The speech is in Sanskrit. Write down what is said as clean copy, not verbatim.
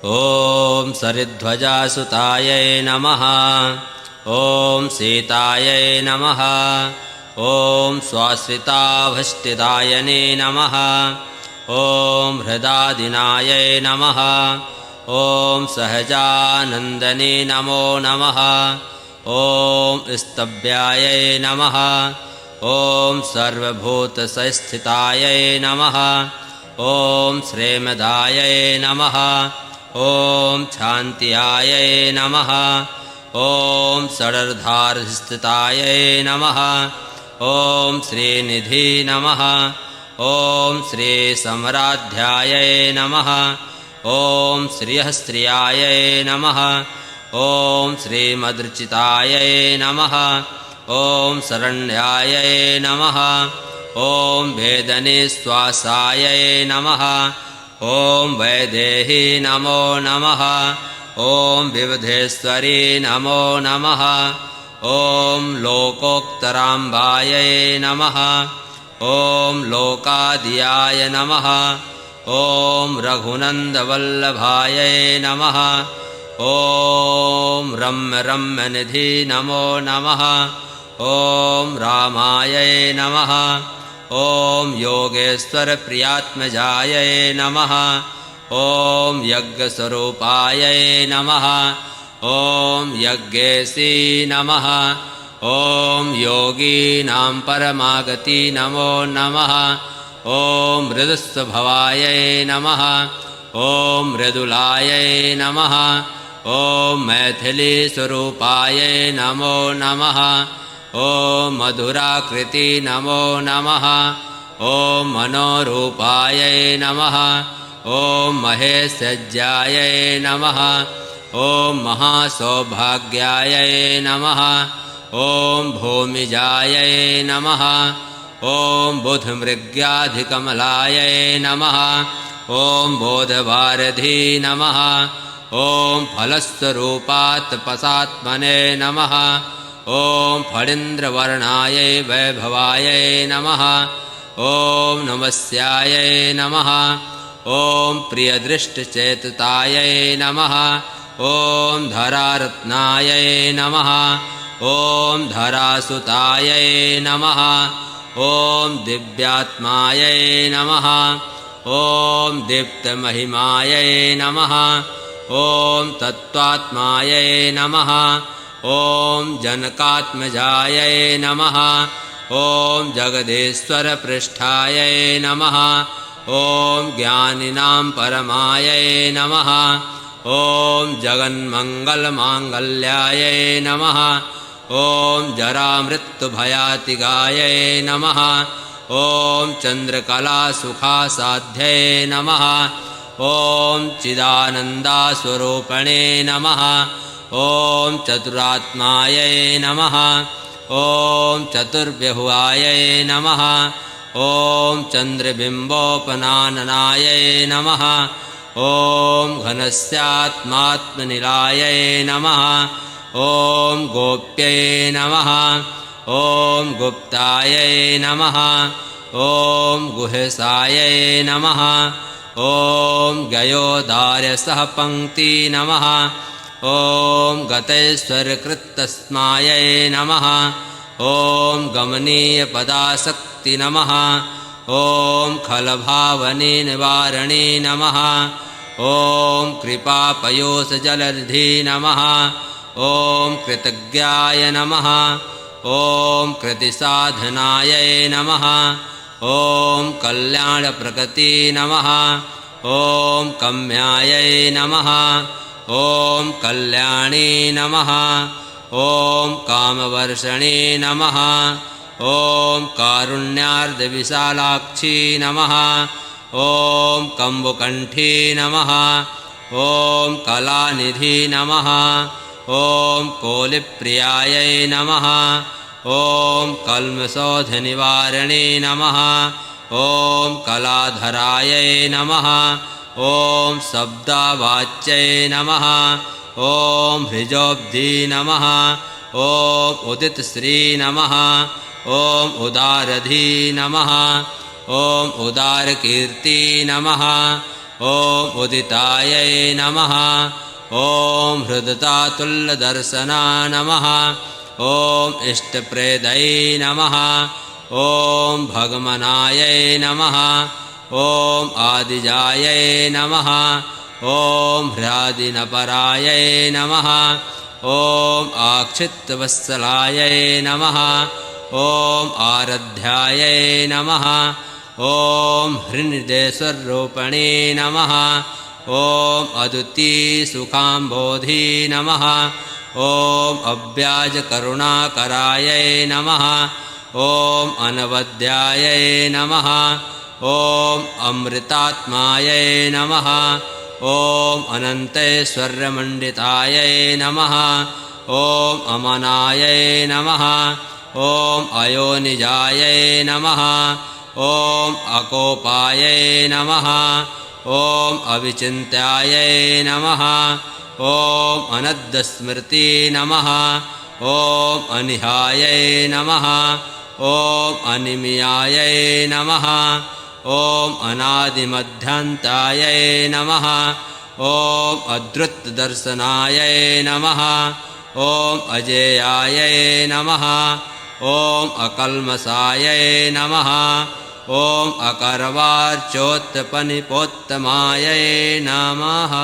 ॐ सरिध्वजासुतायै नमः। ॐ सीतायै नमः। ॐ स्वाश्रिताभष्टिदायने नमः। ॐ हृदादिनायै नमः। ॐ सहजानन्दने नमो नमः। ॐ स्तव्यायै नमः। ॐ सर्वभूतसंस्थितायै नमः। ॐ श्रीमदायै नमः। ॐ शान्त्यायै नमः। ॐ षडर्धार्धिस्थितायै नमः। ॐ श्रीनिधि नमः। ॐ श्रीसम्राध्यायै नमः। ॐ श्रियःश्रियायै नमः। ॐ श्रीमद्र्चितायै नमः। ॐ शरण्यायै नमः। ॐ वेदनेश्वासायै नमः। ॐ वैदेही नमो नमः। ॐ विविधेश्वरी नमो नमः। ॐ लोकोक्तराम्बायै नमः। ॐ लोकादियाय नमः। ॐ रघुनन्दवल्लभायै नमः। ॐ रम्यरम्यनिधि नमो नमः। ॐ रामायै नमः। ॐ योगेश्वरप्रियात्मजायै नमः। ॐ यज्ञस्वरूपायै नमः। ॐ यज्ञेशी नमः। ॐ योगीनां परमागति नमो नमः। ॐ मृदुस्वभावायै नमः। ॐ मृदुलायै नमः। ॐ मैथिलीस्वरूपायै नमो नमः। ॐ मधुराकृति नमो नमः। ॐ मनोरूपायै नमः। ॐ महेशज्यायै नमः। ॐ महासौभाग्यायै नमः। ॐ भूमिजायै नमः। ॐ बुधमृग्याधिकमलायै नमः। ॐ बोधवारधि नमः। ॐ फलस्वरूपात्पसात्मने नमः। ॐ फणीन्द्रवर्णायै वैभवायै नमः। ॐ नमस्यायै नमः। ॐ प्रियदृष्टचेततायै नमः। ॐ धरारत्नायै नमः। ॐ धरासुतायै नमः। ॐ दिव्यात्मायै नमः। ॐ दीप्तमहिमायै नमः। ॐ तत्त्वात्मायै नमः। ॐ जनकात्मजायै नमः। ॐ जगदीश्वरपृष्ठायै नमः। ॐ ज्ञानिनां परमायै नमः। ॐ जगन्मङ्गलमाङ्गल्यायै नमः। ॐ जरामृत्युभयातिगायै नमः। ॐ चन्द्रकलासुखासाध्यै नमः। ॐ चिदानन्दास्वरूपिणे नमः। ॐ चतुरात्मायै नमः। ॐ चतुर्व्यहुवायै नमः। ॐ चन्द्रबिम्बोपनाननायै नमः। ॐ घनस्यात्मात्मनिलायै नमः। ॐ गोप्यै नमः। ॐ गुप्तायै नमः। ॐ गुहेशायै नमः। ॐ गयोदार्यसहपङ्क्ति नमः। ॐ गतैश्वर्यकृत्तस्मायै नमः। ॐ गमनीयपदासक्ति नमः। ॐ खलभावनिवारिणी नमः। ॐ कृपापयोसजलनिधि नमः। ॐ कृतज्ञाय नमः। ॐ कृतिसाधनायै नमः। ॐ कल्याणप्रगति नमः। ॐ कम्यायै नमः। ॐ कल्याणी नमः। ॐ कामवर्षणे नमः। ॐ कारुण्यार्धविशालाक्षी नमः। ॐ कम्बुकण्ठी नमः। ॐ कलानिधि नमः। ॐ कोलिप्रियायै नमः। ॐ कल्मषोधनिवारिणे नमः। ॐ कलाधरायै नमः। ॐ शब्दावाच्यै नमः। ॐ हृजोब्धि नमः। ॐ उदितश्री नमः। ॐ उदारधि नमः। ॐ उदारकीर्ति नमः। ॐ उदितायै नमः ॐ हृदतातुल्यदर्शना नमः ॐ इष्टप्रेदै नमः ॐ भगमनायै नमः ॐ आदिजायै नमः ॐ ह्रादिनपरायै नमः ॐ आक्षिप्तवत्सलायै नमः ॐ आराध्यायै नमः ॐ हृन्निदेशस्वरूपिणे नमः ॐ अद्वितीयसुखाम्बोधि नमः ॐ अव्याजकरुणाकरायै नमः ॐ अनवद्यायै नमः ॐ अमृतात्मायै नमः ॐ अनन्तैश्वर्यमण्डितायै नमः ॐ अमनायै नमः ॐ अयोनिजायै नमः ॐ अकोपायै नमः ॐ अविचिन्त्यायै नमः ॐ अनद्दस्मृति नमः ॐ अनिहायै नमः ॐ अनिमियायै नमः ॐ अनादिमध्यान्तायै नमः ॐ अद्रुतदर्शनायै नमः ॐ अजेयायै नमः ॐ अकल्मषायै नमः ॐ अकर्वार्चोत्पनिपोत्तमायै नमः।